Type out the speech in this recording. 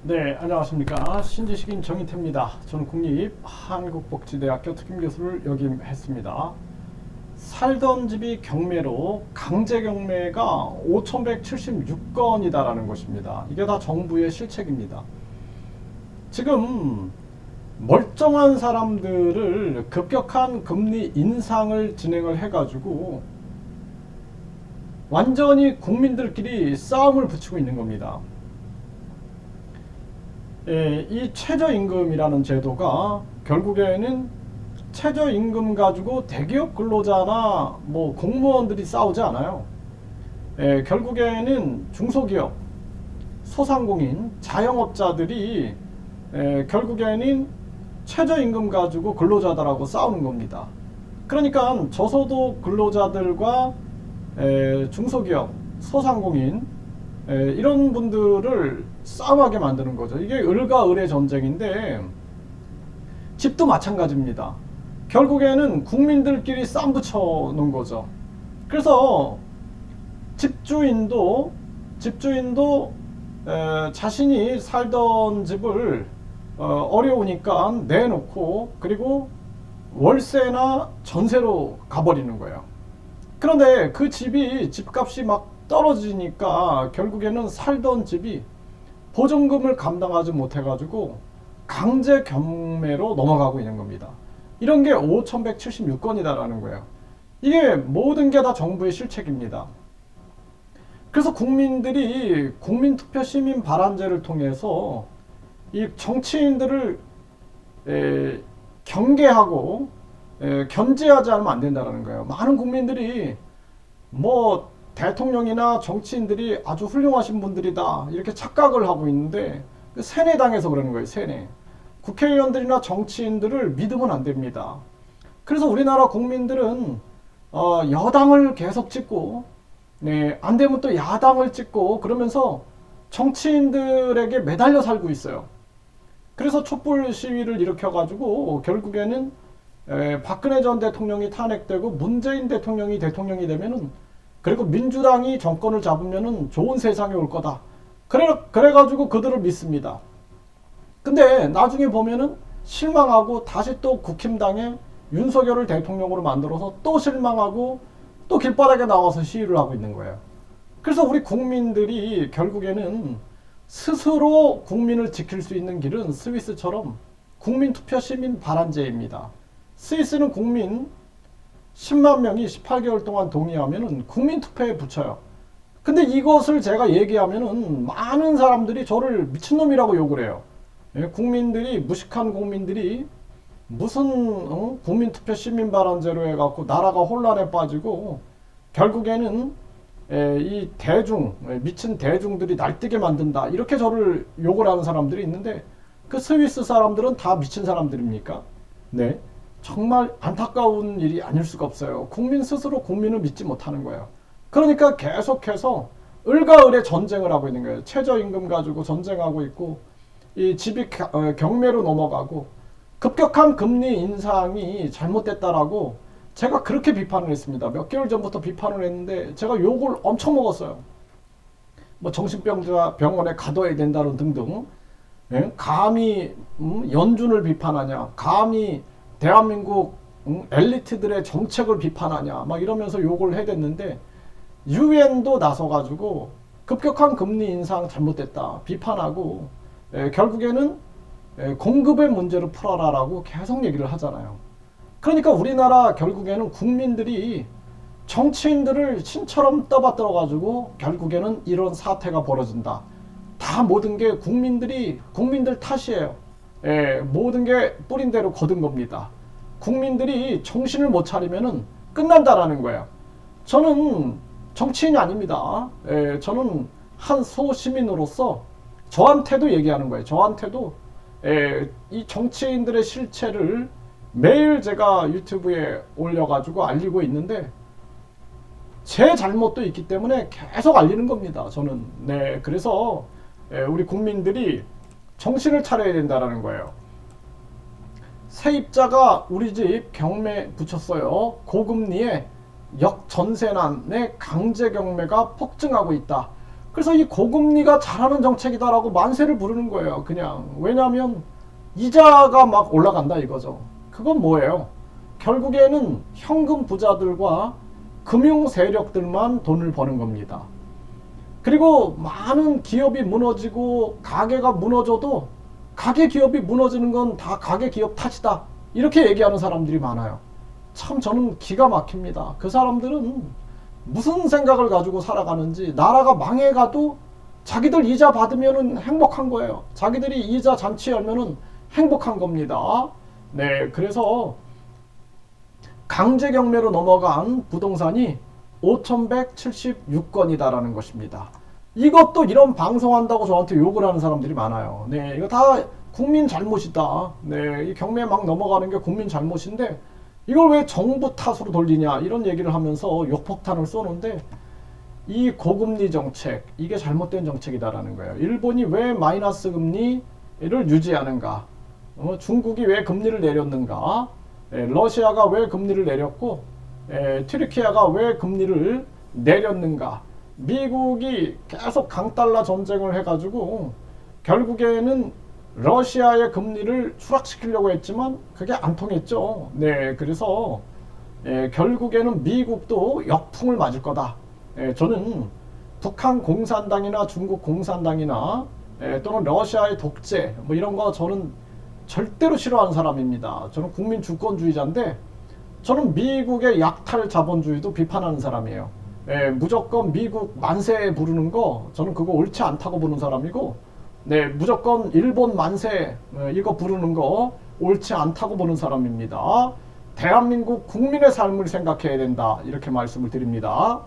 네, 안녕하십니까. 신지식인 정희태입니다. 저는 국립한국복지대학교 특임교수를 역임했습니다. 살던 집이 경매로 강제 경매가 5,176건이다라는 것입니다. 이게 다 정부의 실책입니다. 지금 멀쩡한 사람들을 급격한 금리 인상을 진행을 해가지고 완전히 국민들끼리 싸움을 붙이고 있는 겁니다. 이 최저임금이라는 제도가 결국에는 최저임금 가지고 대기업 근로자나 뭐 공무원들이 싸우지 않아요. 결국에는 중소기업, 소상공인, 자영업자들이 결국에는 최저임금 가지고 근로자들하고 싸우는 겁니다. 그러니까 저소득 근로자들과 중소기업, 소상공인 이런 분들을 싸움하게 만드는 거죠. 이게 을과 을의 전쟁인데 집도 마찬가지입니다. 결국에는 국민들끼리 싸움 붙여 놓은 거죠. 그래서 집주인도 자신이 살던 집을 어려우니까 내놓고 그리고 월세나 전세로 가버리는 거예요. 그런데 그 집값이 막 떨어지니까 결국에는 살던 집이 보증금을 감당하지 못해가지고 강제 경매로 넘어가고 있는 겁니다. 이런 게 5,176건이다라는 거예요. 이게 모든 게 다 정부의 실책입니다. 그래서 국민들이 국민투표 시민 발안제를 통해서 이 정치인들을 경계하고 견제하지 않으면 안 된다는 거예요. 많은 국민들이 뭐 대통령이나 정치인들이 아주 훌륭하신 분들이다 이렇게 착각을 하고 있는데 세뇌당해서 그러는 거예요. 세뇌. 국회의원들이나 정치인들을 믿으면 안 됩니다. 그래서 우리나라 국민들은 여당을 계속 찍고 안 되면 또 야당을 찍고 그러면서 정치인들에게 매달려 살고 있어요. 그래서 촛불 시위를 일으켜가지고 결국에는 박근혜 전 대통령이 탄핵되고 문재인 대통령이 되면은 그리고 민주당이 정권을 잡으면은 좋은 세상이 올 거다. 그래가지고 그들을 믿습니다. 근데 나중에 보면은 실망하고 다시 또 국힘당에 윤석열을 대통령으로 만들어서 또 실망하고 또 길바닥에 나와서 시위를 하고 있는 거예요. 그래서 우리 국민들이 결국에는 스스로 국민을 지킬 수 있는 길은 스위스처럼 국민투표 시민 발안제입니다. 스위스는 국민 10만 명이 18개월 동안 동의하면은 국민투표에 붙여요. 근데 이것을 제가 얘기하면은 많은 사람들이 저를 미친놈이라고 욕을 해요. 국민들이, 무식한 국민들이 무슨 국민투표 시민발언제로 해갖고 나라가 혼란에 빠지고 결국에는 이 미친 대중들이 날뛰게 만든다 이렇게 저를 욕을 하는 사람들이 있는데 그 스위스 사람들은 다 미친 사람들입니까? 네, 정말 안타까운 일이 아닐 수가 없어요. 국민 스스로 국민을 믿지 못하는 거예요. 그러니까 계속해서 을과 을의 전쟁을 하고 있는 거예요. 최저임금 가지고 전쟁하고 있고 이 집이 경매로 넘어가고 급격한 금리 인상이 잘못됐다라고 제가 그렇게 비판을 했습니다. 몇 개월 전부터 비판을 했는데 제가 욕을 엄청 먹었어요. 뭐 정신병자 병원에 가둬야 된다는 등등. 감히 연준을 비판하냐, 감히 대한민국 엘리트들의 정책을 비판하냐 막 이러면서 욕을 해댔는데 유엔도 나서가지고 급격한 금리 인상 잘못됐다 비판하고 결국에는 공급의 문제를 풀어라라고 계속 얘기를 하잖아요. 그러니까 우리나라 결국에는 국민들이 정치인들을 신처럼 떠받들어가지고 결국에는 이런 사태가 벌어진다. 다 모든 게 국민들 탓이에요. 모든 게 뿌린 대로 거둔 겁니다. 국민들이 정신을 못 차리면은 끝난다라는 거예요. 저는 정치인이 아닙니다. 저는 한 소시민으로서 저한테도 얘기하는 거예요. 저한테도 이 정치인들의 실체를 매일 제가 유튜브에 올려가지고 알리고 있는데 제 잘못도 있기 때문에 계속 알리는 겁니다. 저는 그래서 우리 국민들이 정신을 차려야 된다는 거예요. 세입자가 우리 집 경매 붙였어요. 고금리에 역전세난의 강제 경매가 폭증하고 있다. 그래서 이 고금리가 잘하는 정책이다라고 만세를 부르는 거예요. 그냥 왜냐하면 이자가 막 올라간다 이거죠. 그건 뭐예요? 결국에는 현금 부자들과 금융 세력들만 돈을 버는 겁니다. 그리고 많은 기업이 무너지고 가게가 무너져도 가게 기업이 무너지는 건 다 가게 기업 탓이다, 이렇게 얘기하는 사람들이 많아요. 참 저는 기가 막힙니다. 그 사람들은 무슨 생각을 가지고 살아가는지. 나라가 망해가도 자기들 이자 받으면 행복한 거예요. 자기들이 이자 잔치 열면은 행복한 겁니다. 네, 그래서 강제 경매로 넘어간 부동산이 5,176건이다라는 것입니다. 이것도 이런 방송한다고 저한테 욕을 하는 사람들이 많아요. 네, 이거 다 국민 잘못이다. 네, 이 경매 막 넘어가는 게 국민 잘못인데 이걸 왜 정부 탓으로 돌리냐, 이런 얘기를 하면서 욕폭탄을 쏘는데, 이 고금리 정책, 이게 잘못된 정책이다라는 거예요. 일본이 왜 마이너스 금리를 유지하는가, 중국이 왜 금리를 내렸는가, 러시아가 왜 금리를 내렸고, 튀르키예가 왜 금리를 내렸는가, 미국이 계속 강달러 전쟁을 해가지고 결국에는 러시아의 금리를 추락시키려고 했지만 그게 안 통했죠. 네, 그래서 결국에는 미국도 역풍을 맞을 거다. 저는 북한 공산당이나 중국 공산당이나 또는 러시아의 독재 뭐 이런 거 저는 절대로 싫어하는 사람입니다. 저는 국민 주권주의자인데 저는 미국의 약탈 자본주의도 비판하는 사람이에요. 무조건 미국 만세 부르는 거 저는 그거 옳지 않다고 보는 사람이고, 네, 무조건 일본 만세 이거 부르는 거 옳지 않다고 보는 사람입니다. 대한민국 국민의 삶을 생각해야 된다, 이렇게 말씀을 드립니다.